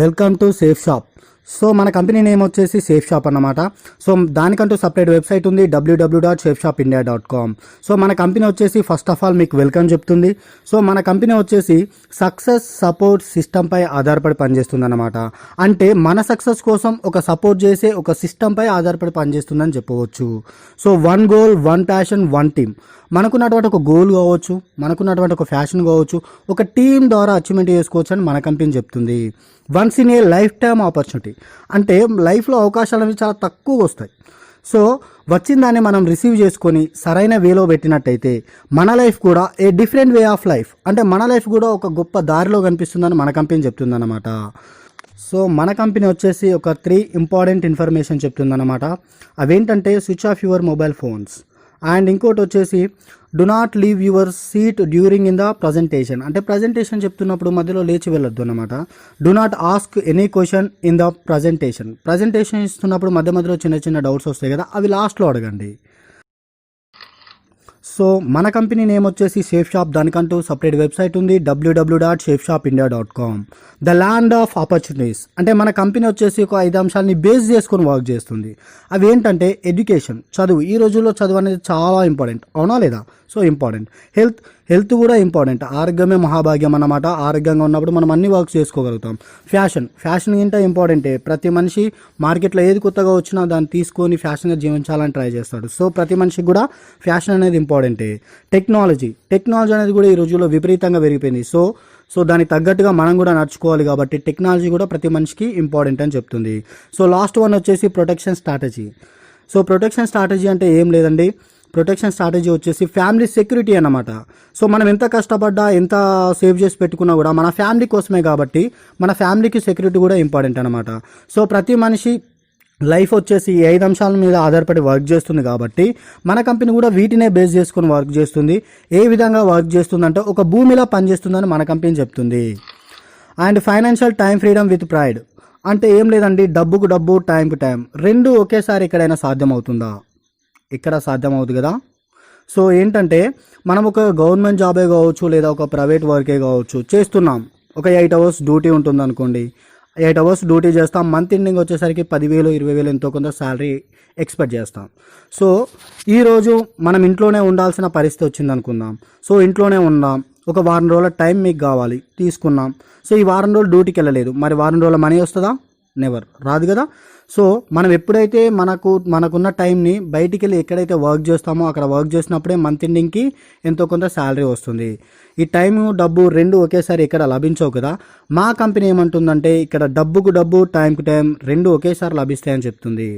Welcome to safe shop. So మన company name వచ్చేసి safe shop అన్నమాట. సో దానికంటూ సపరేట్ వెబ్సైట్ ఉంది, www.safeshopindia.com. సో మన కంపెనీ వచ్చేసి ఫస్ట్ ఆఫ్ ఆల్ మీకు వెల్కమ్ చెప్తుంది. సో మన కంపెనీ వచ్చేసి సక్సెస్ సపోర్ట్ సిస్టంపై ఆధారపడి పనిచేస్తుంది అన్నమాట. అంటే మన సక్సెస్ కోసం ఒక సపోర్ట్ చేసే ఒక సిస్టంపై ఆధారపడి పనిచేస్తుందని చెప్పవచ్చు. So one goal, one passion, one team. మనకున్నటువంటి ఒక గోల్ కావచ్చు, మనకున్నటువంటి ఒక ఫ్యాషన్ కావచ్చు, ఒక టీం ద్వారా అచీవ్మెంట్ చేసుకోవచ్చు అని మన కంపెనీ చెప్తుంది. Once in a life time opportunity, అంటే లైఫ్లో అవకాశాలు అనేవి చాలా తక్కువగా వస్తాయి. సో వచ్చిన దాన్ని మనం రిసీవ్ చేసుకొని సరైన వేలో పెట్టినట్టయితే మన లైఫ్ కూడా a different way of life, అంటే మన లైఫ్ కూడా ఒక గొప్ప దారిలో కనిపిస్తుందని మన కంపెనీ చెప్తుంది అన్నమాట. సో మన కంపెనీ వచ్చేసి ఒక 3 ఇంపార్టెంట్ ఇన్ఫర్మేషన్ చెప్తుందన్నమాట. అవేంటంటే switch off your mobile phones, and ఇంకోటి వచ్చేసి do not leave your seat during in the presentation, అంటే ప్రజెంటేషన్ చెప్తున్నప్పుడు మధ్యలో లేచి వెళ్ళొద్దు అనమాట. Do not ask any question in the presentation ఇస్తున్నప్పుడు మధ్య మధ్యలో చిన్న చిన్న డౌట్స్ వస్తాయి కదా, అవి లాస్ట్లో అడగండి. సో మన కంపెనీ నేమ్ వచ్చేసి సేఫ్ షాప్, దానికంటూ సపరేట్ వెబ్సైట్ ఉంది, www.safeshopindia.com. The land of opportunities, అంటే మన కంపెనీ వచ్చేసి ఒక 5 అంశాలని బేస్ చేసుకొని వర్క్ చేస్తుంది. అవి ఏంటంటే ఎడ్యుకేషన్, చదువు. ఈ రోజుల్లో చదువు అనేది చాలా ఇంపార్టెంట్, అవునా లేదా? So important. హెల్త్ కూడా ఇంపార్టెంట్. ఆరోగ్యమే మహాభాగ్యం అన్నమాట. ఆరోగ్యంగా ఉన్నప్పుడు మనం అన్ని వర్క్స్ చేసుకోగలుగుతాం. ఫ్యాషన్ ఏంటో ఇంపార్టెంటే. ప్రతి మనిషి మార్కెట్లో ఏది కొత్తగా వచ్చినా దాన్ని తీసుకొని ఫ్యాషన్గా జీవించాలని ట్రై చేస్తాడు. సో ప్రతి మనిషికి కూడా ఫ్యాషన్ అనేది ఇంపార్టెంటే. టెక్నాలజీ అనేది కూడా ఈ రోజుల్లో విపరీతంగా పెరిగిపోయింది. సో దానికి తగ్గట్టుగా మనం కూడా నడుచుకోవాలి కాబట్టి టెక్నాలజీ కూడా ప్రతి మనిషికి ఇంపార్టెంట్ అని చెప్తుంది. సో లాస్ట్ వన్ వచ్చేసి protection strategy. So protection strategy అంటే ఏం లేదండి, ప్రొటెక్షన్ స్ట్రాటజీ వచ్చేసి ఫ్యామిలీ సెక్యూరిటీ అన్నమాట. సో మనం ఎంత కష్టపడ్డా, ఎంత సేవ్ చేసి పెట్టుకున్నా కూడా మన ఫ్యామిలీ కోసమే కాబట్టి మన ఫ్యామిలీకి సెక్యూరిటీ కూడా ఇంపార్టెంట్ అనమాట. సో ప్రతి మనిషి లైఫ్ వచ్చేసి 5 అంశాల మీద ఆధారపడి వర్క్ చేస్తుంది కాబట్టి మన కంపెనీ కూడా వీటినే బేస్ చేసుకుని వర్క్ చేస్తుంది. ఏ విధంగా వర్క్ చేస్తుందంటే ఒక భూమిలా పనిచేస్తుందని మన కంపెనీ చెప్తుంది. And financial time freedom with pride, అంటే ఏం లేదండి, డబ్బుకు డబ్బు, టైంకు టైం, రెండు ఒకేసారి ఎక్కడైనా సాధ్యమవుతుందా? ఇక్కడ సాధ్యమవుతుంది కదా. సో ఏంటంటే మనం ఒక గవర్నమెంట్ జాబే కావచ్చు లేదా ఒక ప్రైవేట్ వర్కే కావచ్చు చేస్తున్నాం, ఒక 8 అవర్స్ డ్యూటీ ఉంటుంది అనుకోండి. 8 అవర్స్ డ్యూటీ చేస్తాం, మంత్ ఎండింగ్ వచ్చేసరికి 10,000 20,000 ఎంతో కొంత శాలరీ ఎక్స్పెక్ట్ చేస్తాం. సో ఈరోజు మనం ఇంట్లోనే ఉండాల్సిన పరిస్థితి వచ్చింది అనుకుందాం. సో ఇంట్లోనే ఉన్నాం, ఒక వారం రోజుల టైం మీకు కావాలి, తీసుకున్నాం. సో ఈ వారం రోజులు డ్యూటీకి వెళ్ళలేదు, మరి వారం రోజుల మనీ వస్తుందా? నెవర్, రాదు కదా. సో మనం ఎప్పుడైతే మనకున్న టైంని బయటికి వెళ్ళి ఎక్కడైతే వర్క్ చేస్తామో అక్కడ వర్క్ చేసినప్పుడే మంత్ ఎండింగ్కి ఎంతో కొంత శాలరీ వస్తుంది. ఈ టైము డబ్బు రెండు ఒకేసారి ఇక్కడ లభించవు కదా. మా కంపెనీ ఏమంటుందంటే ఇక్కడ డబ్బుకు డబ్బు, టైంకు టైం రెండు ఒకేసారి లభిస్తాయని చెప్తుంది.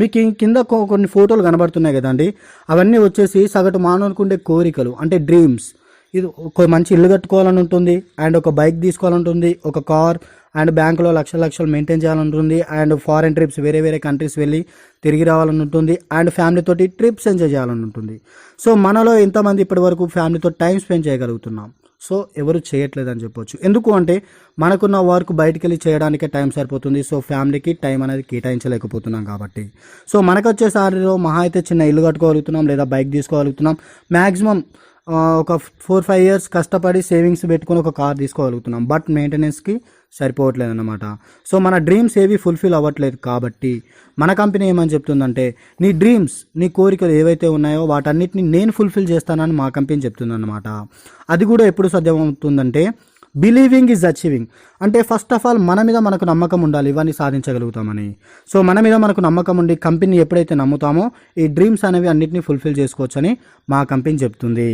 మీకు కింద కొన్ని ఫోటోలు కనబడుతున్నాయి కదండి, అవన్నీ వచ్చేసి సగటు మానవుకుండే కోరికలు, అంటే డ్రీమ్స్. ఇది ఒక మంచి ఇల్లు కట్టుకోవాలని ఉంటుంది, అండ్ ఒక బైక్ తీసుకోవాలని ఉంటుంది, ఒక కార్, అండ్ బ్యాంకులో లక్షలు మెయింటైన్ చేయాలని, అండ్ ఫారెన్ ట్రిప్స్, వేరే కంట్రీస్ వెళ్ళి తిరిగి రావాలని ఉంటుంది, అండ్ ఫ్యామిలీతోటి ట్రిప్స్ ఎంజాయ్ చేయాలని ఉంటుంది. సో మనలో ఎంతమంది ఇప్పటి వరకు ఫ్యామిలీతో టైం స్పెండ్ చేయగలుగుతున్నాం? సో ఎవరు చేయట్లేదని చెప్పొచ్చు. ఎందుకు అంటే మనకున్న వర్క్ బయటికి వెళ్ళి చేయడానికే టైం సరిపోతుంది. సో ఫ్యామిలీకి టైం అనేది కేటాయించలేకపోతున్నాం కాబట్టి. సో మనకు వచ్చేసారిలో మహా అయితే చిన్న ఇల్లు కట్టుకోగలుగుతున్నాం లేదా బైక్ తీసుకోగలుగుతున్నాం. మ్యాక్సిమం ఒక 4-5 ఇయర్స్ కష్టపడి సేవింగ్స్ పెట్టుకొని ఒక కార్ తీసుకోగలుగుతున్నాం, బట్ మెయింటెనెన్స్కి సరిపోవట్లేదు అన్నమాట. సో మన డ్రీమ్స్ ఏవి ఫుల్ఫిల్ అవ్వట్లేదు కాబట్టి మన కంపెనీ ఏమని చెప్తుందంటే నీ డ్రీమ్స్, నీ కోరికలు ఏవైతే ఉన్నాయో వాటన్నిటిని నేను ఫుల్ఫిల్ చేస్తానని మా కంపెనీ చెప్తుందన్నమాట. అది కూడా ఎప్పుడు సాధ్యమవుతుందంటే బిలీవింగ్ ఈజ్ అచీవింగ్, అంటే ఫస్ట్ ఆఫ్ ఆల్ మన మీద మనకు నమ్మకం ఉండాలి, ఇవన్నీ సాధించగలుగుతామని. సో మన మీద మనకు నమ్మకం ఉండి కంపెనీ ఎప్పుడైతే నమ్ముతామో ఈ డ్రీమ్స్ అనేవి అన్నిటినీ ఫుల్ఫిల్ చేసుకోవచ్చని మా కంపెనీ చెప్తుంది.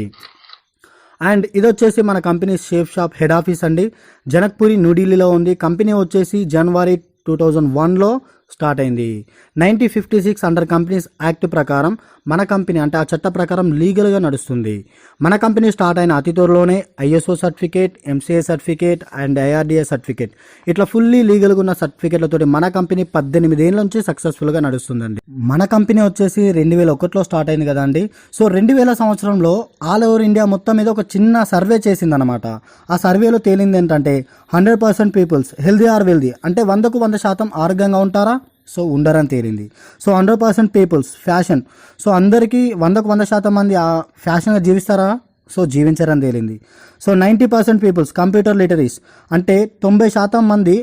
అండ్ ఇది వచ్చేసి మన company safe shop head office అండి, జనక్పూరి, న్యూఢిల్లీలో ఉంది. కంపెనీ వచ్చేసి జనవరి 2001లో స్టార్ట్ అయింది. 1956 అండర్ కంపెనీస్ యాక్ట్ ప్రకారం మన కంపెనీ, అంటే ఆ చట్ట ప్రకారం లీగల్గా నడుస్తుంది. మన కంపెనీ స్టార్ట్ అయిన అతి త్వరలోనే ISO certificate, MCA certificate and IRDA certificate, ఇట్లా ఫుల్లీ లీగల్గా ఉన్న సర్టిఫికేట్లతో మన కంపెనీ 18 ఏళ్ళ నుంచి సక్సెస్ఫుల్గా నడుస్తుందండి. మన కంపెనీ వచ్చేసి 2001లో స్టార్ట్ అయింది కదండి. సో 2000 సంవత్సరంలో ఆల్ ఓవర్ ఇండియా మొత్తం మీద ఒక చిన్న సర్వే చేసిందనమాట. ఆ సర్వేలో తేలింది ఏంటంటే 100% పీపుల్స్ హెల్దీ ఆర్ వెల్దీ, అంటే 100కు 100% ఆరోగ్యంగా ఉంటారా? సో ఉండరని తేలింది. సో 100% పీపుల్స్ ఫ్యాషన్, సో అందరికీ 100కు 100% మంది ఫ్యాషన్గా జీవిస్తారా? సో జీవించరని తేలింది. సో 90% పీపుల్స్ కంప్యూటర్ లిటరీస్, అంటే 90% మంది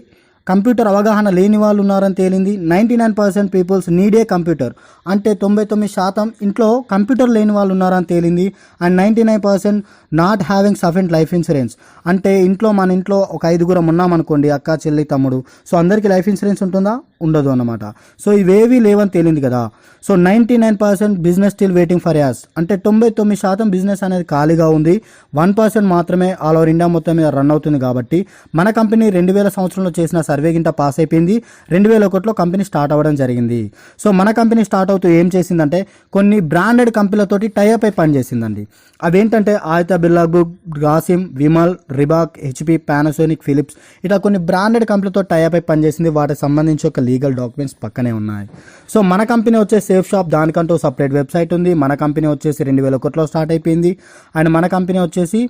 కంప్యూటర్ అవగాహన లేని వాళ్ళు ఉన్నారని తేలింది. 99% పీపుల్స్ నీడ్ ఏ కంప్యూటర్, అంటే 99% ఇంట్లో కంప్యూటర్ లేని వాళ్ళు ఉన్నారని తేలింది. And 99% not having sufficient life insurance, అంటే మన ఇంట్లో ఒక 5గురం ఉన్నామనుకోండి, అక్క చెల్లి తమ్ముడు, సో అందరికీ లైఫ్ ఇన్సూరెన్స్ ఉంటుందా? ఉండదు అన్నమాట. సో ఇవేవి లేవని తేలింది కదా. So 99% business still waiting for us, అంటే 99% బిజినెస్ అనేది ఖాళీగా ఉంది. 1% మాత్రమే ఆల్ ఓవర్ ఇండియా మొత్తం మీద రన్ అవుతుంది. కాబట్టి మన కంపెనీ 2000 సంవత్సరంలో చేసిన సర్వే గింట పాస్ అయిపోయింది. 2001లో కంపెనీ స్టార్ట్ అవ్వడం జరిగింది. సో మన కంపెనీ స్టార్ట్ అవుతూ ఏం చేసిందంటే కొన్ని బ్రాండెడ్ కంపెనీలతోటి టైఅప్ అయి పనిచేసిందండి. అవేంటంటే Aditya Birla group, Grasim, Vimal, Reebok, HP, Panasonic, Philips, ఇట్లా కొన్ని బ్రాండెడ్ కంపెనీలతో టైఅప్ అయి పనిచేసింది. వాటికి సంబంధించి ఒక లీగల్ డాక్యుమెంట్స్ పక్కనే ఉన్నాయి. సో మన కంపెనీ వచ్చే సేఫ్ షాప్, దానికంటూ సపరేట్ వెబ్సైట్ ఉంది. మన కంపెనీ వచ్చేసి 2001లో స్టార్ట్ అయిపోయింది. అండ్ మన కంపెనీ వచ్చేసి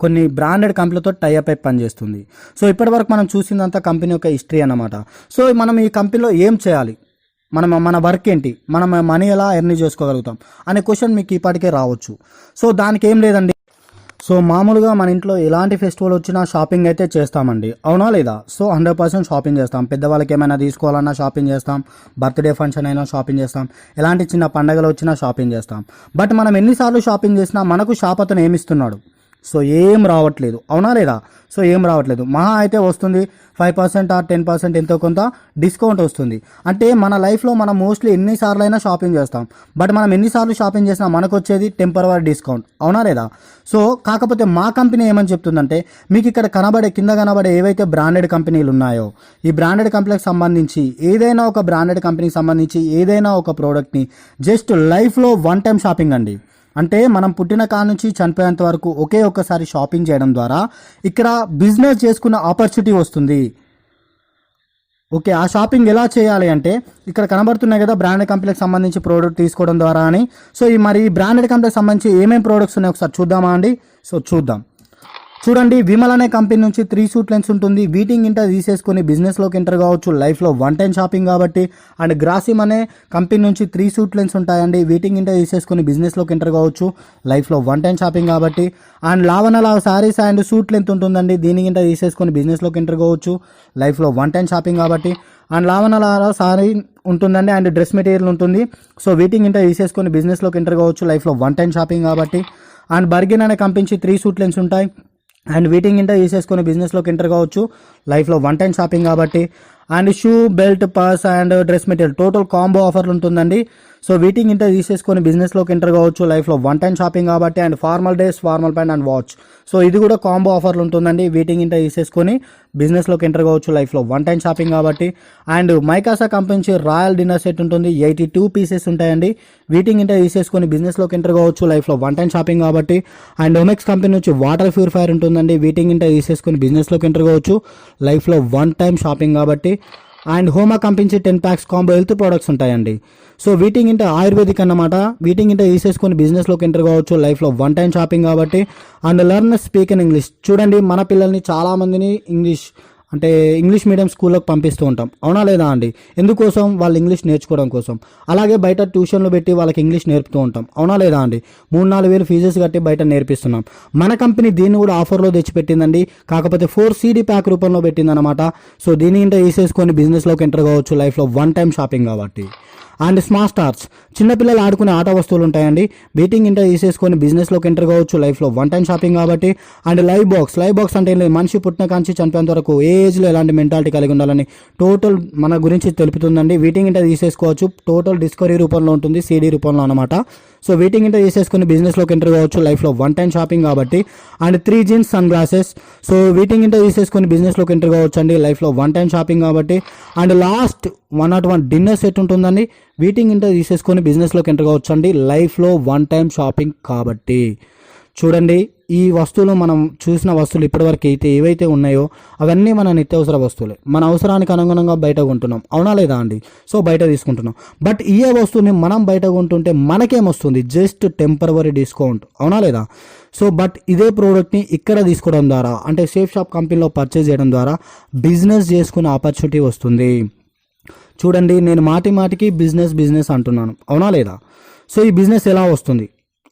కొన్ని బ్రాండెడ్ కంపెనీలతో టైఅప్ అయి పనిచేస్తుంది. సో ఇప్పటివరకు మనం చూసిందంతా కంపెనీ యొక్క హిస్టరీ అన్నమాట. సో మనం ఈ కంపెనీలో ఏం చేయాలి, మన వర్క్ ఏంటి, మనం మనీ ఎలా ఎర్న్ చేసుకోగలుగుతాం అనే క్వశ్చన్ మీకు ఇప్పటికే రావచ్చు. సో దానికి ఏం లేదండి. సో మామూలుగా మన ఇంట్లో ఎలాంటి ఫెస్టివల్ వచ్చినా షాపింగ్ అయితే చేస్తామండి, అవునా లేదా? సో 100% షాపింగ్ చేస్తాం. పెద్దవాళ్ళకి ఏమైనా తీసుకోవాలన్నా షాపింగ్ చేస్తాం, బర్త్డే ఫంక్షన్ అయినా షాపింగ్ చేస్తాం, ఎలాంటి చిన్న పండగలు వచ్చినా షాపింగ్ చేస్తాం. బట్ మనం ఎన్నిసార్లు షాపింగ్ చేసినా మనకు షాప్ అతను ఏమిస్తున్నాడు? సో ఏం రావట్లేదు, అవునా లేదా? సో ఏం రావట్లేదు. మహా అయితే వస్తుంది 5% ఆర్ 10% ఎంతో కొంత డిస్కౌంట్ వస్తుంది. అంటే మన లైఫ్లో మనం మోస్ట్లీ ఎన్నిసార్లు అయినా షాపింగ్ చేస్తాం, బట్ మనం ఎన్నిసార్లు షాపింగ్ చేసినా మనకు వచ్చేది టెంపరవరీ డిస్కౌంట్, అవునా లేదా? సో కాకపోతే మా కంపెనీ ఏమని చెప్తుందంటే, మీకు ఇక్కడ కింద కనబడే ఏవైతే బ్రాండెడ్ కంపెనీలు ఉన్నాయో, ఈ బ్రాండెడ్ కంపెనీకి సంబంధించి ఏదైనా ఒక బ్రాండెడ్ కంపెనీకి సంబంధించి ఏదైనా ఒక ప్రోడక్ట్ని జస్ట్ లైఫ్లో 1 టైం షాపింగ్ అండి, అంటే మనం పుట్టిన కాడ నుంచి చనిపోయేంత వరకు ఒకే ఒక్కసారి షాపింగ్ చేయడం ద్వారా ఇక్కడ బిజినెస్ చేసుకున్న ఆపర్చునిటీ వస్తుంది. ఓకే, ఆ షాపింగ్ ఎలా చేయాలి అంటే ఇక్కడ కనబడుతున్నాయి కదా బ్రాండెడ్ కంపెనీకి సంబంధించి ప్రోడక్ట్ తీసుకోవడం ద్వారా అని. సో ఈ బ్రాండెడ్ కంపెనీకి సంబంధించి ఏమేమి ప్రోడక్ట్స్ ఉన్నాయో ఒకసారి చూద్దామా అండి? సో చూద్దాం. చూడండి, విమల్ అనే కంపెనీ నుంచి 3 సూట్ లెన్స్ ఉంటుంది. వీటింగ్ ఇంట తీసేసుకొని బిజినెస్లోకి ఎంటర్ కావచ్చు, లైఫ్లో 1 టైం షాపింగ్ కాబట్టి. అండ్ గ్రాసిమ్ అనే కంపెనీ నుంచి 3 సూట్ లెన్స్ ఉంటాయండి. వీటింగ్ ఇంట తీసేసుకొని బిజినెస్లోకి ఎంటర్ కావచ్చు, లైఫ్లో 1 టైం షాపింగ్ కాబట్టి. అండ్ లావణల శారీస్ అండ్ సూట్ లెంత్ ఉంటుందండి. దీని ఇంట తీసేసుకొని బిజినెస్లోకి ఎంటర్ కావచ్చు, లైఫ్లో 1 టైం షాపింగ్ కాబట్టి. అండ్ లావణల సారీ ఉంటుందండి. అండ్ డ్రెస్ మెటీరియల్ ఉంటుంది. సో వీటింగ్ ఇంట తీసేసుకొని బిజినెస్లోకి ఎంటర్ కావచ్చు, లైఫ్లో 1 టైం షాపింగ్ కాబట్టి. అండ్ బర్గిన్ అనే కంపెనీ 3 సూట్ లెన్స్ ఉంటాయి. అండ్ వీటింగ్ ఇంట తీసేసుకొని బిజినెస్లోకి ఎంటర్ కావచ్చు, లైఫ్లో 1 టైం షాపింగ్ కాబట్టి. And shoe, belt, purse and dress material total combo ఆఫర్లు ఉంటుందండి. సో వీటింగ్ ఇంట తీసేసుకొని బిజినెస్లోకి ఎంటర్ కావచ్చు, లైఫ్లో 1 టైం షాపింగ్ కాబట్టి. And formal dress, formal pant and watch, so ఇది కూడా కాంబో ఆఫర్లు ఉంటుందండి. వీటింగ్ ఇంట తీసేసుకొని బిజినెస్లోకి ఎంటర్ కావచ్చు, లైఫ్లో 1 టైం షాపింగ్ కాబట్టి. And మైకాసా company royal dinner set ఉంటుంది. 82 పీసెస్ ఉంటాయండి. వీటింగ్ ఇంట తీసేసుకొని బిజినెస్లోకి ఎంటర్ కావచ్చు, లైఫ్లో 1 టైం షాపింగ్ కాబట్టి. అండ్ ఒమెక్స్ కంపెనీ నుంచి వాటర్ ప్యూరిఫైర్ ఉంటుందండి. వీటింగ్ ఇంట తీసేసుకొని బిజినెస్లోకి ఎంటర్ కావచ్చు, లైఫ్లో 1 టైం షాపింగ్ కాబట్టి. అండ్ హోమా company 10 packs combo health products ఉంటాయండి. సో వీటింగ్ ఇంట ఆయుర్వేదిక్ అన్నమాట. వీటింగ్ ఇంట తీసేసుకొని బిజినెస్లోకి ఎంటర్ కావచ్చు, లైఫ్లో 1 టైం షాపింగ్ కాబట్టి. And learn speak in English, చూడండి మన పిల్లల్ని చాలామందిని ఇంగ్లీష్ మీడియం స్కూల్లోకి పంపిస్తూ ఉంటాం, అవునా లేదా అండి? ఎందుకోసం? వాళ్ళు ఇంగ్లీష్ నేర్చుకోవడం కోసం. అలాగే బయట ట్యూషన్లు పెట్టి వాళ్ళకి ఇంగ్లీష్ నేర్పుతూ ఉంటాం, అవునా లేదా అండి? 3-4 వేలు ఫీజెస్ కట్టి బయట నేర్పిస్తున్నాం. మన కంపెనీ దీన్ని కూడా ఆఫర్లో తెచ్చిపెట్టిందండి, కాకపోతే 4 CD ప్యాక్ రూపంలో పెట్టిందనమాట. సో దీని ఇంట తీసేసుకొని బిజినెస్లోకి ఎంటర్ కావచ్చు, లైఫ్లో 1 టైం షాపింగ్ కాబట్టి. అండ్ స్మార్ట్ స్టార్స్, చిన్నపిల్లలు ఆడుకునే ఆట వస్తువులు ఉంటాయండి. బీటింగ్ ఇంట తీసేసుకొని బిజినెస్లోకి ఎంటర్ కావచ్చు, లైఫ్లో 1 టైం షాపింగ్ కాబట్టి. అండ్ లైవ్ బాక్స్ అంటే మనిషి పుట్టిన కాంచి చనిపోయేంత వరకు ఏ ఏజ్లో ఎలాంటి మెంటాలిటీ కలిగి ఉండాలని టోటల్ మన గురించి తెలుపుతుందండి. వీటింగ్ ఇంట తీసేసుకోవచ్చు, టోటల్ డిస్కవరీ రూపంలో ఉంటుంది, CD రూపంలో అనమాట. సో వీటింగ్ ఇంట తీసేసుకొని బిజినెస్లోకి ఎంటర్ కావచ్చు, లైఫ్లో 1 టైం షాపింగ్ కాబట్టి. And 3 jeans sunglasses, so వీటింగ్ ఇంట తీసేసుకొని బిజినెస్లోకి ఎంటర్ కావచ్చు అండి, లైఫ్లో 1 టైం షాపింగ్ కాబట్టి. అండ్ లాస్ట్ 101 డిన్నర్ సెట్ ఉంటుందండి. వీటింగ్ ఇంట తీసేసుకొని బిజినెస్లోకి ఎంటర్ కావచ్చు అండి, లైఫ్లో 1 టైం షాపింగ్ కాబట్టి. చూడండి, ఈ వస్తువులు మనం చూసిన వస్తువులు ఇప్పటివరకు అయితే ఏవైతే ఉన్నాయో అవన్నీ మన నిత్యావసర వస్తువులే. మన అవసరానికి అనుగుణంగా బయట కొంటున్నాం, అవునా లేదా అండి? సో బయట తీసుకుంటున్నాం. బట్ ఈ వస్తువుని మనం బయట కొంటుంటే మనకేమొస్తుంది? జస్ట్ టెంపరవరీ డిస్కౌంట్, అవునా లేదా? సో బట్ ఇదే ప్రోడక్ట్ని ఇక్కడ తీసుకోవడం ద్వారా, అంటే సేఫ్ షాప్ కంపెనీలో పర్చేజ్ చేయడం ద్వారా బిజినెస్ చేసుకునే ఆపర్చునిటీ వస్తుంది. చూడండి, నేను మాటికి బిజినెస్ అంటున్నాను, అవునా లేదా? సో ఈ బిజినెస్ ఎలా వస్తుంది,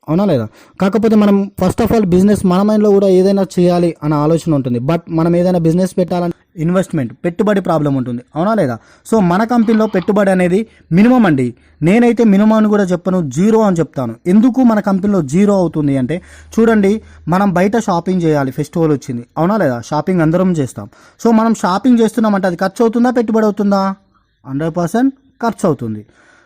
అవునా లేదా? కాకపోతే మనం ఫస్ట్ ఆఫ్ ఆల్ బిజినెస్ మన మైండ్లో కూడా ఏదైనా చేయాలి అన్న ఆలోచన ఉంటుంది. బట్ మనం ఏదైనా బిజినెస్ పెట్టాలని ఇన్వెస్ట్మెంట్ పెట్టుబడి ప్రాబ్లం ఉంటుంది, అవునా లేదా? సో మన కంపెనీలో పెట్టుబడి అనేది మినిమం అండి. నేనైతే మినిమం అని కూడా చెప్పను, జీరో అని చెప్తాను. ఎందుకు మన కంపెనీలో జీరో అవుతుంది అంటే చూడండి, మనం బయట షాపింగ్ చేయాలి, ఫెస్టివల్ వచ్చింది, అవునా లేదా? షాపింగ్ అందరం చేస్తాం. సో మనం షాపింగ్ చేస్తున్నామంటే అది ఖర్చు అవుతుందా పెట్టుబడి అవుతుందా? 100% ఖర్చు అవుతుంది.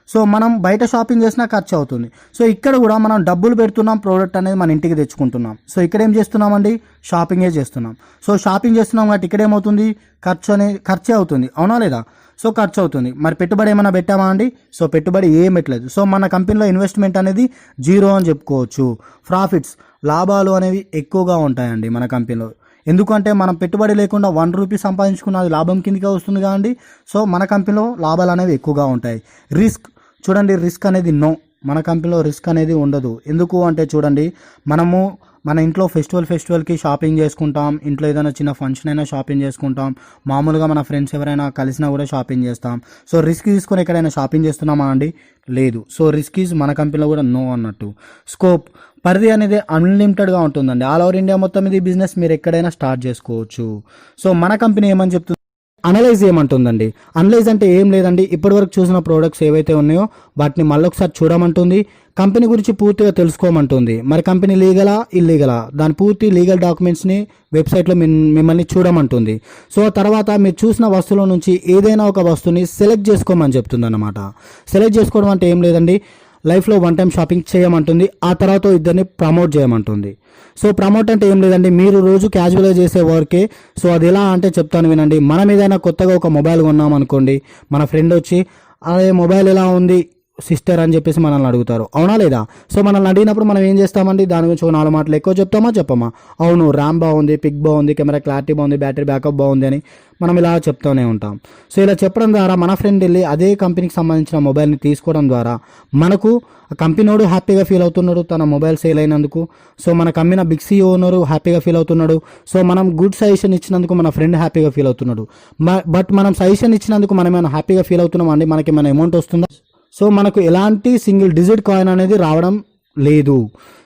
సో మనం బయట షాపింగ్ చేసినా ఖర్చు అవుతుంది. సో ఇక్కడ కూడా మనం డబ్బులు పెడుతున్నాం, ప్రోడక్ట్ అనేది మన ఇంటికి తెచ్చుకుంటున్నాం. సో ఇక్కడ ఏం చేస్తున్నామండి, షాపింగే చేస్తున్నాం. సో షాపింగ్ చేస్తున్నాం కాబట్టి ఇక్కడ ఏమవుతుంది, ఖర్చే అవుతుంది, అవునా లేదా? సో ఖర్చు అవుతుంది. మరి పెట్టుబడి ఏమైనా పెట్టామా అండి? సో పెట్టుబడి ఏం పెట్టలేదు. సో మన కంపెనీలో ఇన్వెస్ట్మెంట్ అనేది జీరో అని చెప్పుకోవచ్చు. ప్రాఫిట్స్, లాభాలు అనేవి ఎక్కువగా ఉంటాయండి మన కంపెనీలో. ఎందుకంటే మనం పెట్టుబడి లేకుండా 1 రూపీ సంపాదించుకున్న అది లాభం కిందకే వస్తుంది కదండి. సో మన కంపెనీలో లాభాలు అనేవి ఎక్కువగా ఉంటాయి. రిస్క్ చూడండి, రిస్క్ అనేది మన కంపెనీలో రిస్క్ అనేది ఉండదు. ఎందుకు అంటే చూడండి, మనము మన ఇంట్లో ఫెస్టివల్కి షాపింగ్ చేసుకుంటాం, ఇంట్లో ఏదైనా చిన్న ఫంక్షన్ అయినా షాపింగ్ చేసుకుంటాం, మామూలుగా మన ఫ్రెండ్స్ ఎవరైనా కలిసినా కూడా షాపింగ్ చేస్తాం. సో రిస్క్ తీసుకొని ఎక్కడైనా షాపింగ్ చేస్తున్నామా అండి? లేదు. సో రిస్క్ ఈజ్ మన కంపెనీలో కూడా నో అన్నట్టు. స్కోప్, పరిధి అనేది అన్లిమిటెడ్గా ఉంటుందండి. ఆల్ ఓవర్ ఇండియా మొత్తం ఇది బిజినెస్ మీరు ఎక్కడైనా స్టార్ట్ చేసుకోవచ్చు. సో మన కంపెనీ ఏమని చెప్తుంది, అనలైజ్ ఏమంటుందండి. అనలైజ్ అంటే ఏం లేదండి, ఇప్పటివరకు చూసిన ప్రోడక్ట్స్ ఏవైతే ఉన్నాయో వాటిని మళ్ళొకసారి చూడమంటుంది, కంపెనీ గురించి పూర్తిగా తెలుసుకోమంటుంది. మరి కంపెనీ లీగలా ఇల్లీగలా, దాని పూర్తి లీగల్ డాక్యుమెంట్స్ని వెబ్సైట్లో మిమ్మల్ని చూడమంటుంది. సో తర్వాత మీరు చూసిన వస్తువుల నుంచి ఏదైనా ఒక వస్తువుని సెలెక్ట్ చేసుకోమని చెప్తుంది అన్నమాట. సెలెక్ట్ చేసుకోవడం అంటే ఏం లేదండి, లైఫ్లో 1 టైం షాపింగ్ చేయమంటుంది, ఆ తర్వాత ఇద్దరిని ప్రమోట్ చేయమంటుంది. సో ప్రమోట్ అంటే ఏం లేదండి, మీరు రోజు క్యాజువల్గా చేసే వర్కే. సో అది ఎలా అంటే చెప్తాను వినండి. మనం ఏదైనా కొత్తగా ఒక మొబైల్ కొన్నాం అనుకోండి, మన ఫ్రెండ్ వచ్చి అదే మొబైల్ ఎలా ఉంది సిస్టర్ అని చెప్పేసి మనల్ని అడుగుతారు, అవునా లేదా? సో మనల్ని అడిగినప్పుడు మనం ఏం చేస్తామండి, దాని గురించి 4 మాటలు ఎక్కువ చెప్పమా? అవును, ర్యామ్ బాగుంది, పిక్ బాగుంది, కెమెరా క్లారిటీ బాగుంది, బ్యాటరీ బ్యాకప్ బాగుంది అని మనం ఇలా చెప్తూనే ఉంటాం. సో ఇలా చెప్పడం ద్వారా మన ఫ్రెండ్ వెళ్ళి అదే కంపెనీకి సంబంధించిన మొబైల్ని తీసుకోవడం ద్వారా మనకు కంపెనీడు హ్యాపీగా ఫీల్ అవుతున్నాడు, తన మొబైల్ సేల్ అయినందుకు. సో మనకు అమ్మిన బిగ్ సీ ఓనరు హ్యాపీగా ఫీల్ అవుతున్నాడు. సో మనం గుడ్ సజెషన్ ఇచ్చినందుకు మన ఫ్రెండ్ హ్యాపీగా ఫీల్ అవుతున్నాడు. బట్ మనం సజెషన్ ఇచ్చినందుకు మనం ఏమైనా హ్యాపీగా ఫీల్ అవుతున్నాం అండి? మనకి ఏమైనా అమౌంట్ వస్తుందా? సో మనకు ఎలాంటి సింగిల్ డిజిట్ కాయిన్ అనేది రావడం లేదు.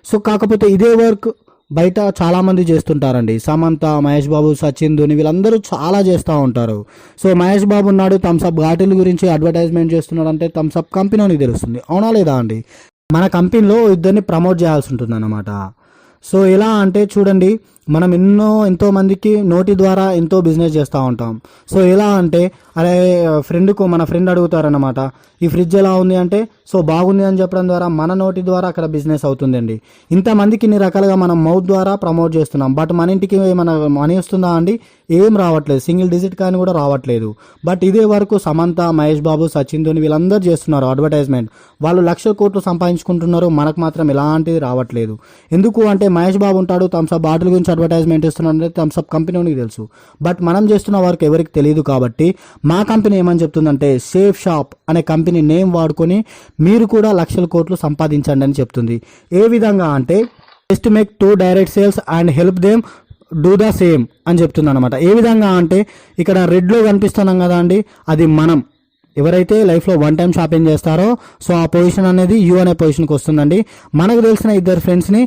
సో కాకపోతే ఇదే వర్క్ బయట చాలామంది చేస్తుంటారండి. సమంత, మహేష్ బాబు, సచిన్, ధోని వీళ్ళందరూ చాలా చేస్తూ ఉంటారు. సో మహేష్ బాబు ఉన్నాడు, థమ్స్అప్ బాటిల్ గురించి అడ్వర్టైజ్మెంట్ చేస్తున్నాడు అంటే థమ్స్అప్ కంపెనీ తెలుస్తుంది, అవునా లేదా అండి? మన కంపెనీలో ఇద్దరిని ప్రమోట్ చేయాల్సి ఉంటుంది అన్నమాట. సో ఎలా అంటే చూడండి, మనం ఎంతో మందికి నోటి ద్వారా ఎంతో బిజినెస్ చేస్తూ ఉంటాం. సో ఎలా అంటే అరే మన ఫ్రెండ్ అడుగుతారనమాట, ఈ ఫ్రిడ్జ్ ఎలా ఉంది అంటే సో బాగుంది అని చెప్పడం ద్వారా మన నోటి ద్వారా అక్కడ బిజినెస్ అవుతుందండి. ఇంతమందికి ఇన్ని రకాలుగా మనం మౌత్ ద్వారా ప్రమోట్ చేస్తున్నాం. బట్ మన ఇంటికి ఏమైనా మనీ వస్తుందా అండి? ఏం రావట్లేదు, సింగిల్ డిజిట్ కానీ కూడా రావట్లేదు. బట్ ఇదే వరకు సమంత, మహేష్ బాబు, సచిన్, ధోని వీళ్ళందరూ చేస్తున్నారు అడ్వర్టైజ్మెంట్. వాళ్ళు 1,00,000 కోట్లు సంపాదించుకుంటున్నారు, మనకు మాత్రం ఎలాంటిది రావట్లేదు. ఎందుకు అంటే మహేష్ బాబు ఉంటాడు, థమ్స్అప్ బాటిల్ గురించి అడ్వర్టైజ్మెంట్ ఇస్తున్నాడు, థమ్స్అప్ కంపెనీకి తెలుసు. బట్ మనం చేస్తున్న వర్క్ ఎవరికి తెలియదు. కాబట్టి మా కంపెనీ ఏమని చెప్తుందంటే సేఫ్ షాప్ అనే కంపెనీ నేమ్ వాడుకొని మీరు కూడా 1,00,000 కోట్లు సంపాదించండి అని చెప్తుంది. ఏ విధంగా అంటే just make 2 direct sales and help them do the same అని చెప్తుంది అనమాట. ఏ విధంగా అంటే ఇక్కడ రెడ్లో కనిపిస్తున్నాం కదా అండి, అది మనం ఎవరైతే లైఫ్లో 1 టైం షాపింగ్ చేస్తారో సో ఆ పొజిషన్ అనేది యూ అనే పొజిషన్కి వస్తుందండి. మనకు తెలిసిన 2 ఫ్రెండ్స్ని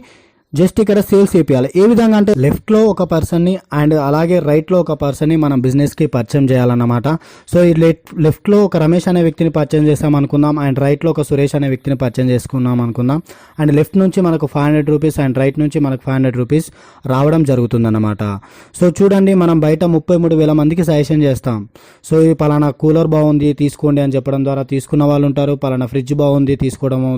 జస్ట్ ఇక్కడ సేల్స్ చేయాలి. ఏ విధంగా అంటే లెఫ్ట్లో ఒక పర్సన్ని అండ్ అలాగే రైట్లో ఒక పర్సన్ని మనం బిజినెస్కి పరిచయం చేయాలన్నమాట. సో ఈ లెఫ్ట్లో ఒక రమేష్ అనే వ్యక్తిని పరిచయం చేస్తాం అనుకుందాం, అండ్ రైట్లో ఒక సురేష్ అనే వ్యక్తిని పరిచయం చేసుకున్నాం అనుకుందాం. అండ్ లెఫ్ట్ నుంచి మనకు 500 రూపీస్ అండ్ రైట్ నుంచి మనకు 500 రూపీస్ రావడం జరుగుతుందన్నమాట. సో చూడండి, మనం బయట 33,000 మందికి సజెషన్ చేస్తాం. సో ఇది పలానా కూలర్ బాగుంది తీసుకోండి అని చెప్పడం ద్వారా తీసుకున్న వాళ్ళు ఉంటారు, పలానా ఫ్రిడ్జ్ బాగుంది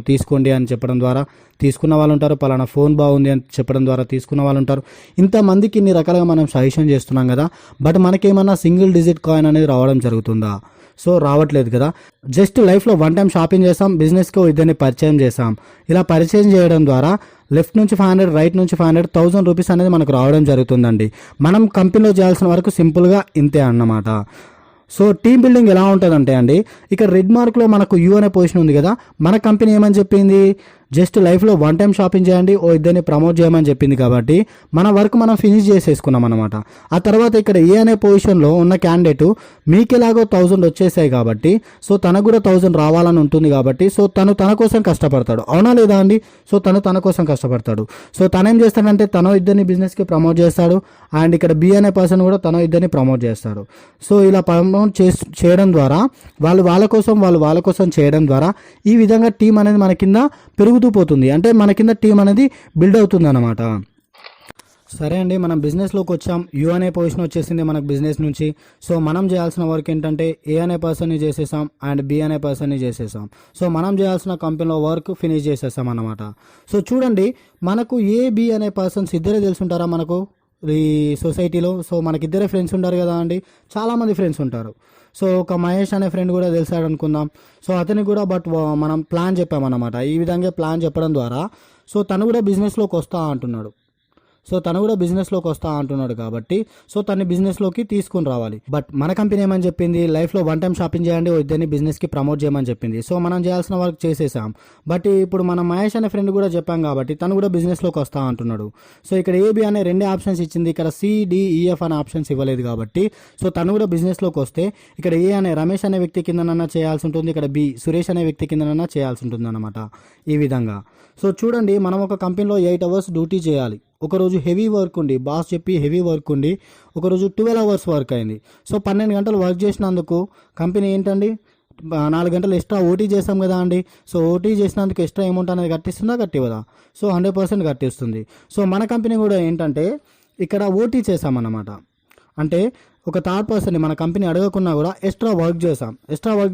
తీసుకోండి అని చెప్పడం ద్వారా తీసుకున్న వాళ్ళు ఉంటారు, పలానా ఫోన్ బాగుంది అని చెప్పడం ద్వారా తీసుకున్న వాళ్ళు ఉంటారు. ఇంతమందికి ఇన్ని రకాలుగా మనం సజెషన్ చేస్తున్నాం కదా, బట్ మనకేమన్నా సింగిల్ డిజిట్ కాయిన్ అనేది రావడం జరుగుతుందా? సో రావట్లేదు కదా. జస్ట్ లైఫ్లో 1 టైం షాపింగ్ చేస్తాం, బిజినెస్కి ఇద్దరిని పరిచయం చేస్తాం. ఇలా పరిచయం చేయడం ద్వారా లెఫ్ట్ నుంచి 500, రైట్ నుంచి 500, 1,000 రూపీస్ అనేది మనకు రావడం జరుగుతుందండి. మనం కంపెనీలో చేయాల్సిన వరకు సింపుల్గా ఇంతే అన్నమాట. సో టీమ్ బిల్డింగ్ ఎలా ఉంటుందంటే అండి, ఇక్కడ రెడ్ మార్క్లో మనకు యూ అనే పొజిషన్ ఉంది కదా, మన కంపెనీ ఏమని చెప్పింది, జస్ట్ లైఫ్లో వన్ టైం షాపింగ్ చేయండి, ఓ ఇద్దరిని ప్రమోట్ చేయమని చెప్పింది కాబట్టి మన వర్క్ మనం ఫినిష్ చేసేసుకున్నాం అనమాట. ఆ తర్వాత ఇక్కడ ఏ అనే పొజిషన్లో ఉన్న క్యాండిడేట్ మీకు ఎలాగో 1000 వచ్చేసాయి కాబట్టి సో తనకు కూడా 1000 రావాలని ఉంటుంది కాబట్టి సో తను తన కోసం కష్టపడతాడు, అవునా లేదా అండి? సో తను తన కోసం కష్టపడతాడు. సో తను ఏం చేస్తాడంటే తన ఇద్దరిని బిజినెస్కి ప్రమోట్ చేస్తాడు, అండ్ ఇక్కడ బి అనే పర్సన్ కూడా తన ఇద్దరిని ప్రమోట్ చేస్తాడు. సో ఇలా ప్రమోట్ చేయడం ద్వారా వాళ్ళ కోసం చేయడం ద్వారా ఈ విధంగా టీం అనేది మన కింద పెరుగుతూ పోతుంది, అంటే మన కింద టీం అనేది బిల్డ్ అవుతుంది అన్నమాట. సరే అండి, మనం బిజినెస్లోకి వచ్చాం. యూ అనే పొజిషన్ వచ్చేసింది మనకు బిజినెస్ నుంచి. సో మనం చేయాల్సిన వర్క్ ఏంటంటే ఏ అనే పర్సన్ని చేసేసాం అండ్ బి అనే పర్సన్ని చేసేసాం. సో మనం చేయాల్సిన కంపెనీలో వర్క్ ఫినిష్ చేసేసాం అన్నమాట. సో చూడండి, మనకు ఏ బి అనే పర్సన్స్ ఇద్దరే తెలుసుంటారా మనకు ఈ సొసైటీలో? సో మనకిద్దరే ఫ్రెండ్స్ ఉంటారు కదా అండి, చాలామంది ఫ్రెండ్స్ ఉంటారు. సో ఒక మహేష్ అనే ఫ్రెండ్ కూడా తెలిసాడు అనుకుందాం. సో అతనికి కూడా మనం ప్లాన్ చెప్పామన్నమాట. ఈ విధంగా ప్లాన్ చెప్పడం ద్వారా సో తను కూడా బిజినెస్లోకి వస్తా అంటున్నాడు కాబట్టి సో తన్ని బిజినెస్లోకి తీసుకుని రావాలి. బట్ మన కంపెనీ ఏమని చెప్పింది, లైఫ్లో వన్ టైం షాపింగ్ చేయండి, ఇద్దరిని బిజినెస్కి ప్రమోట్ చేయమని చెప్పింది. సో మనం చేయాల్సిన వర్క్ చేసేసాం. బట్ ఇప్పుడు మనం మహేష్ అనే ఫ్రెండ్ కూడా చెప్పాం కాబట్టి తను కూడా బిజినెస్లోకి వస్తా అంటున్నాడు. సో ఇక్కడ ఏబి అనే 2 ఆప్షన్స్ ఇచ్చింది, ఇక్కడ సిడిఈఎఫ్ అనే ఆప్షన్స్ ఇవ్వలేదు కాబట్టి సో తను కూడా బిజినెస్లోకి వస్తే ఇక్కడ ఏ అనే రమేష్ అనే వ్యక్తి కిందనన్నా చేయాల్సి ఉంటుంది, ఇక్కడ బి సురేష్ అనే వ్యక్తి కిందనన్నా చేయాల్సి ఉంటుంది అనమాట ఈ విధంగా. సో చూడండి, మనం ఒక కంపెనీలో 8 అవర్స్ డ్యూటీ చేయాలి. ఒకరోజు హెవీ వర్క్ ఉండి, బాస్ చెప్పి హెవీ వర్క్ ఉండి ఒకరోజు 12 అవర్స్ వర్క్ అయింది. సో 12 గంటలు వర్క్ చేసినందుకు కంపెనీ ఏంటండి 4 గంటలు ఎక్స్ట్రా ఓటీ చేసాం కదా అండి. సో ఓటీ చేసినందుకు ఎక్స్ట్రా అమౌంట్ అనేది కట్టిస్తుందా, కట్టివదా? సో 100% కట్టిస్తుంది. సో మన కంపెనీ కూడా ఏంటంటే ఇక్కడ ఓటీ చేసామన్నమాట. అంటే ఒక థర్డ్ పర్సన్ని మన కంపెనీ అడగకున్నా కూడా ఎక్స్ట్రా వర్క్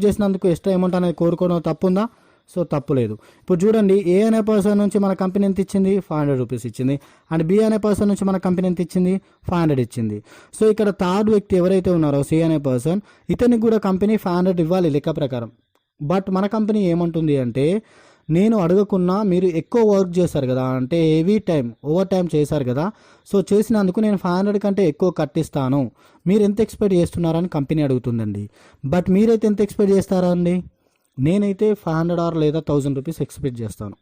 చేసినందుకు ఎక్స్ట్రా అమౌంట్ అనేది కోరుకోవడం తప్పుందా? సో తప్పు లేదు. ఇప్పుడు చూడండి, ఏ అనే పర్సన్ నుంచి మన కంపెనీ ఎంత ఇచ్చింది, 500 రూపీస్ ఇచ్చింది. అండ్ బి అనే పర్సన్ నుంచి మన కంపెనీ ఎంత ఇచ్చింది, 500 ఇచ్చింది. సో ఇక్కడ థర్డ్ వ్యక్తి ఎవరైతే ఉన్నారో సి అనే పర్సన్, ఇతనికి కూడా కంపెనీ 500 ఇవ్వాలి లెక్క ప్రకారం. బట్ మన కంపెనీ ఏమంటుంది అంటే, నేను అడగకున్నా మీరు ఎక్కువ వర్క్ చేశారు కదా, అంటే హెవీ టైం ఓవర్ టైం చేశారు కదా, సో చేసినందుకు నేను 500 కంటే ఎక్కువ కట్టిస్తాను, మీరు ఎంత ఎక్స్పెక్ట్ చేస్తున్నారని కంపెనీ అడుగుతుందండి. బట్ మీరైతే ఎంత ఎక్స్పెక్ట్ చేస్తారా అండి? నేనైతే 500 లేదా 1000 రూపీస్ ఎక్స్పెక్ట్ చేస్తాను.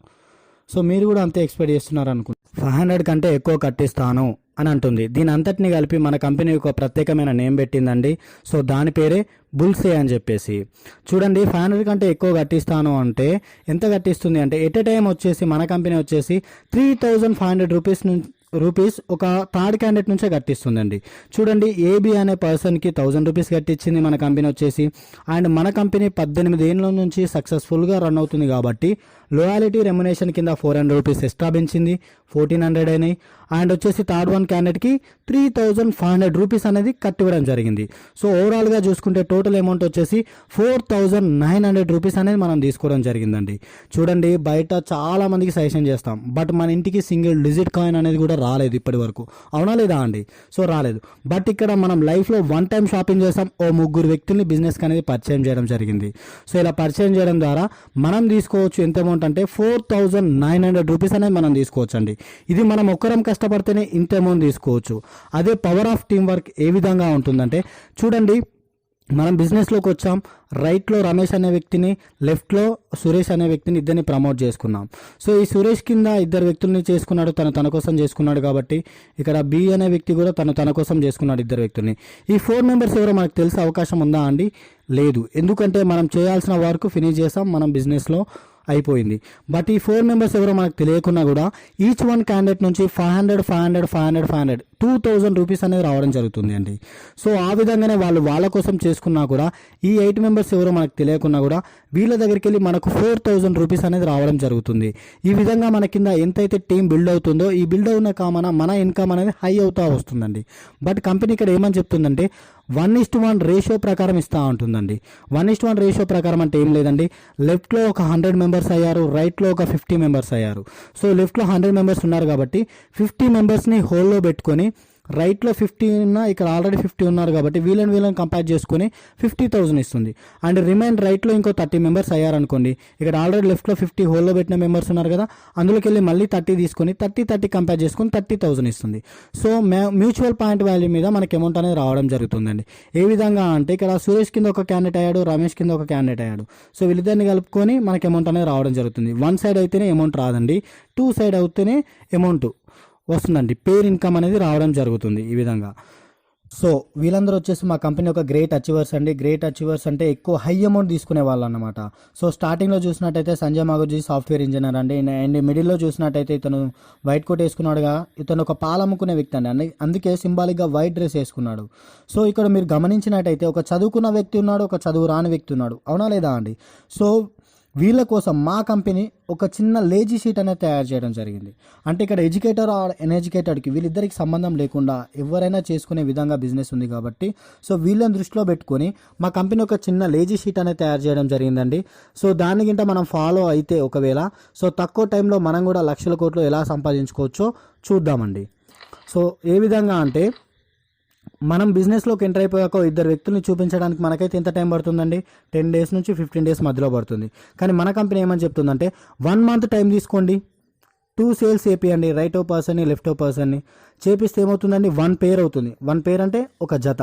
సో మీరు కూడా అంతే ఎక్స్పెక్ట్ చేస్తున్నారు అనుకుంటా. 500 కంటే ఎక్కువ కట్టిస్తాను అని అంటుంది. దీని అంతటిని కలిపి మన కంపెనీ ఒక ప్రత్యేకమైన నేమ్ పెట్టిందండి. సో దాని పేరే బుల్సే అని చెప్పేసి. చూడండి, 500 కంటే ఎక్కువ కట్టిస్తాను అంటే ఎంత కట్టిస్తుంది అంటే ఎట్ ఎ టైం వచ్చేసి మన కంపెనీ వచ్చేసి 3500 రూపీస్ ఒక థర్డ్ క్యాండిడేట్ నుంచే కట్టిస్తుందండి. చూడండి, ఏబి అనే పర్సన్కి 1000 రూపీస్ కట్టించింది మన కంపెనీ వచ్చేసి. అండ్ మన కంపెనీ 18 ఏళ్ళ నుంచి సక్సెస్ఫుల్గా రన్ అవుతుంది కాబట్టి లాయల్టీ రెమ్యునేషన్ కింద 400 రూపీస్ ఎక్స్ట్రా పెంచింది, 1400 అయినాయి. అండ్ వచ్చేసి థర్డ్ వన్ క్యాండిడేట్కి 3500 రూపీస్ అనేది కట్టివ్వడం జరిగింది. సో ఓవరాల్గా చూసుకుంటే టోటల్ అమౌంట్ వచ్చేసి 4900 రూపీస్ అనేది మనం తీసుకోవడం జరిగిందండి. చూడండి, బయట చాలా మందికి సజెషన్ చేస్తాం, బట్ మన ఇంటికి సింగిల్ డిజిట్ కాయిన్ అనేది కూడా రాలేదు ఇప్పటి వరకు, అవునా లేదా అండి? సో రాలేదు. బట్ ఇక్కడ మనం లైఫ్లో వన్ టైం షాపింగ్ చేసాం, ఓ 3 వ్యక్తుల్ని బిజినెస్కి అనేది పరిచయం చేయడం జరిగింది. సో ఇలా పరిచయం చేయడం ద్వారా మనం తీసుకోవచ్చు ఎంత అమౌంట్ అంటే 4900 రూపీస్ అనేది మనం తీసుకోవచ్చు అండి. ఇది మనం ఒక్కరం కష్టపడితేనే ఇంత అమౌంట్ తీసుకోవచ్చు. అదే పవర్ ఆఫ్ టీమ్ వర్క్ ఏ విధంగా ఉంటుందంటే, చూడండి, మనం బిజినెస్లోకి వచ్చాం. రైట్లో రమేష్ అనే వ్యక్తిని, లెఫ్ట్లో సురేష్ అనే వ్యక్తిని ఇద్దరిని ప్రమోట్ చేసుకున్నాం. సో ఈ సురేష్ కింద 2 వ్యక్తుల్ని చేసుకున్నాడు, తన కోసం చేసుకున్నాడు కాబట్టి ఇక్కడ బి అనే వ్యక్తి కూడా తన కోసం చేసుకున్నాడు 2 వ్యక్తుల్ని. ఈ 4 మెంబర్స్ ఎవరో మనకు తెలిసే అవకాశం ఉందా అండి? లేదు. ఎందుకంటే మనం చేయాల్సిన వర్క్ ఫినిష్ చేసాం, మనం బిజినెస్లో అయిపోయింది. బట్ ఈ 4 మెంబర్స్ ఎవరో మనకు తెలియకున్నా కూడా ఈచ్ వన్ క్యాండిడేట్ నుంచి 2000 రూపీస్ అనేది రావడం జరుగుతుంది అండి. సో ఆ విధంగానే వాళ్ళ కోసం చేసుకున్నా కూడా ఈ 8 మెంబర్స్ ఎవరో మనకు తెలియకున్నా కూడా వీళ్ళ దగ్గరికి వెళ్ళి మనకు 4000 రూపీస్ అనేది రావడం జరుగుతుంది. ఈ విధంగా మన కింద ఎంతైతే టీం బిల్డ్ అవుతుందో ఈ బిల్డ్ అవున మన ఇన్కమ్ అనేది హై అవుతూ వస్తుందండి. బట్ కంపెనీ ఇక్కడ ఏమని చెప్తుందంటే 1:1 రేషియో ప్రకారం ఇస్తూ ఉంటుందండి. 1:1 రేషియో ప్రకారం అంటే ఏం లేదండి, లెఫ్ట్లో ఒక 100 మెంబర్స్ అయ్యారు, రైట్లో ఒక 50 మెంబర్స్ అయ్యారు. సో లెఫ్ట్లో 100 మెంబర్స్ ఉన్నారు కాబట్టి 50 మెంబర్స్ని హోల్లో పెట్టుకొని రైట్లో 50 ఉన్నా ఇక్కడ ఆల్రెడీ 50 ఉన్నారు కాబట్టి వీళ్ళని కంపేర్ చేసుకుని 50,000 ఇస్తుంది. అండ్ రిమైన్ రైట్లో ఇంకో 30 మెంబర్స్ అయ్యారనుకోండి, ఇక్కడ ఆల్రెడీ లెఫ్ట్లో 50 హోల్లో పెట్టిన మెంబర్స్ ఉన్నారు కదా, అందులోకి వెళ్ళి మళ్ళీ 30 తీసుకొని 30 కంపేర్ చేసుకుని 30,000 ఇస్తుంది. సో మ్యూచువల్ పాయింట్ వాల్యూ మీద మనకి అమౌంట్ అనేది రావడం జరుగుతుందండి. ఏ విధంగా అంటే ఇక్కడ సురేష్ కింద ఒక క్యాండిడేట్ అయ్యాడు, రమేష్ కింద ఒక క్యాండిడేట్ అయ్యాడు. సో వీళ్ళిద్దరిని కలుపుకొని మనకి అమౌంట్ అనేది రావడం జరుగుతుంది. వన్ సైడ్ అయితేనే అమౌంట్ రాదండి, టూ సైడ్ అయితేనే అమౌంట్ వస్తుందండి. పేర్ ఇన్కమ్ అనేది రావడం జరుగుతుంది ఈ విధంగా. సో వీళ్ళందరూ వచ్చేసి మా కంపెనీ ఒక గ్రేట్ అచీవర్స్ అండి. గ్రేట్ అచీవర్స్ అంటే ఎక్కువ హై అమౌంట్ తీసుకునే వాళ్ళు అన్నమాట. సో స్టార్టింగ్లో చూసినట్టయితే సంజయ్ మాగుజీ సాఫ్ట్వేర్ ఇంజనీర్ అండి. అండ్ మిడిల్లో చూసినట్టయితే ఇతను వైట్ కోట్ వేసుకున్నాడుగా, ఇతను ఒక పాలు అమ్ముకునే వ్యక్తి అండి. అందుకే సింబాలిక్గా వైట్ డ్రెస్ వేసుకున్నాడు. సో ఇక్కడ మీరు గమనించినట్టయితే ఒక చదువుకున్న వ్యక్తి ఉన్నాడు, ఒక చదువు రాని వ్యక్తి ఉన్నాడు, అవునా లేదా అండి? సో వీళ్ళ కోసం మా కంపెనీ ఒక చిన్న లేజీ షీట్ అనేది తయారు చేయడం జరిగింది. అంటే ఇక్కడ ఎడ్యుకేటర్ ఆర్ అన్ఎడ్యుకేటెడ్కి వీళ్ళిద్దరికి సంబంధం లేకుండా ఎవరైనా చేసుకునే విధంగా బిజినెస్ ఉంది కాబట్టి సో వీళ్ళని దృష్టిలో పెట్టుకొని మా కంపెనీ ఒక చిన్న లేజీ షీట్ అనేది తయారు చేయడం జరిగిందండి. సో దాని గింట మనం ఫాలో అయితే ఒకవేళ సో తక్కువ టైంలో మనం కూడా లక్షల కోట్లు ఎలా సంపాదించుకోవచ్చో చూద్దామండి. సో ఏ విధంగా అంటే మనం బిజినెస్లోకి ఎంటర్ అయిపోయాక ఇద్దరు వ్యక్తుల్ని చూపించడానికి మనకైతే ఎంత టైం పడుతుందండి? 10 days నుంచి 15 days మధ్యలో పడుతుంది. కానీ మన కంపెనీ ఏమని చెప్తుందంటే 1 month టైం తీసుకోండి, 2 sales చేపియండి, రైట్ ఓ పర్సన్ని లెఫ్ట్ ఓ పర్సన్ని చేపిస్తే ఏమవుతుందండి? 1 pair అవుతుంది. 1 pair అంటే ఒక జత.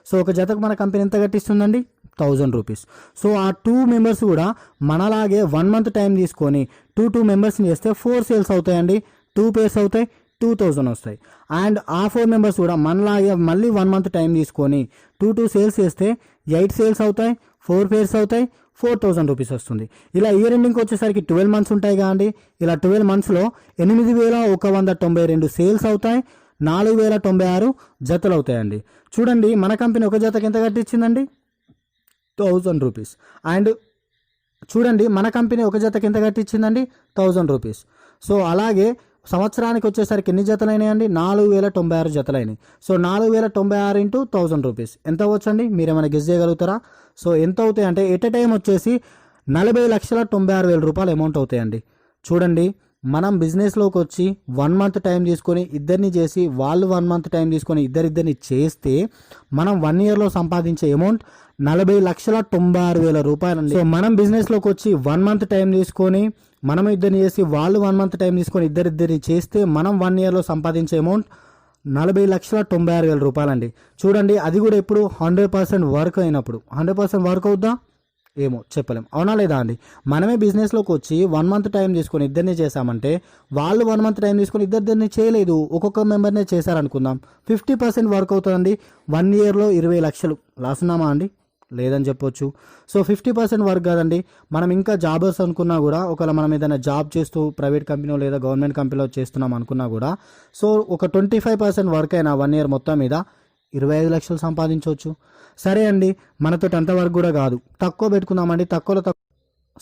సో ఒక జతకు మన కంపెనీ ఎంత కట్టిస్తుందండి? 1000 రూపీస్. సో ఆ 2 members కూడా మనలాగే 1 month టైం తీసుకొని 2 members చేస్తే 4 sales అవుతాయండి, 2 pairs అవుతాయి, 2000 వస్తాయి. అండ్ ఆ 4 members కూడా మనలాగే మళ్ళీ 1 month టైం తీసుకొని 2 sales చేస్తే 8 sales అవుతాయి, 4 pairs అవుతాయి, 4000 రూపీస్ వస్తుంది. ఇలా ఇయర్ ఎండింగ్కి వచ్చేసరికి 12 months ఉంటాయి కదండి. ఇలా 12 monthsలో 8192 సేల్స్ అవుతాయి, 4096 జతలు అవుతాయండి. చూడండి మన కంపెనీ ఒక జతకి ఎంత కట్టించిందండి? 1000 రూపీస్. అండ్ చూడండి మన కంపెనీ ఒక జతకి ఎంత కట్టించిందండి? 1000 రూపీస్. సో అలాగే సంవత్సరానికి వచ్చేసరికి ఎన్ని జతలైనాయండి? 4096 జతలైనాయి. సో 4096 ఇంటూ 1000 రూపీస్ ఎంత అవ్వచ్చండి? మీరేమైనా గెస్ చేయగలుగుతారా? సో ఎంత అవుతాయి అంటే ఎట్ ఎ టైం వచ్చేసి 40,96,000 రూపాయలు అమౌంట్ అవుతాయండి. చూడండి మనం బిజినెస్లోకి వచ్చి 1 month టైం తీసుకొని ఇద్దరిని చేసి వాళ్ళు 1 month టైం తీసుకొని ఇద్దరిని చేస్తే మనం 1 yearలో సంపాదించే అమౌంట్ 40,96,000 రూపాయలండి. సో మనం బిజినెస్లోకి వచ్చి 1 month టైం తీసుకొని మనం ఇద్దరిని చేసి వాళ్ళు 1 month టైం తీసుకొని ఇద్దరిని చేస్తే మనం 1 yearలో సంపాదించే అమౌంట్ 40,96,000 రూపాయలండి. చూడండి అది కూడా ఇప్పుడు 100% వర్క్ అయినప్పుడు. 100% వర్క్ అవుద్దా? ఏమో చెప్పలేం, అవునా లేదా అండి? మనమే బిజినెస్లోకి వచ్చి 1 month టైం తీసుకొని ఇద్దరిని చేసామంటే వాళ్ళు 1 month టైం తీసుకొని ఇద్దరిని చేయలేదు, ఒక్కొక్క మెంబర్నే చేశారనుకుందాం, 50% వర్క్ అవుతుందండి. 1 yearలో 20 లక్షలు లాస్ ఉన్నామా అండి? లేదని చెప్పొచ్చు. సో 50% వర్క్ కాదండి. మనం ఇంకా జాబర్స్ అనుకున్నా కూడా ఒకవేళ మనం ఏదైనా జాబ్ చేస్తూ ప్రైవేట్ కంపెనీలో లేదా గవర్నమెంట్ కంపెనీలో చేస్తున్నాం అనుకున్నా కూడా సో ఒక 25% వర్క్ అయినా 1 year మొత్తం మీద 25 లక్షలు సంపాదించవచ్చు. సరే అండి మనతో అంత వర్క్ కూడా కాదు, తక్కువ పెట్టుకుందామండి. తక్కువలో తక్కువ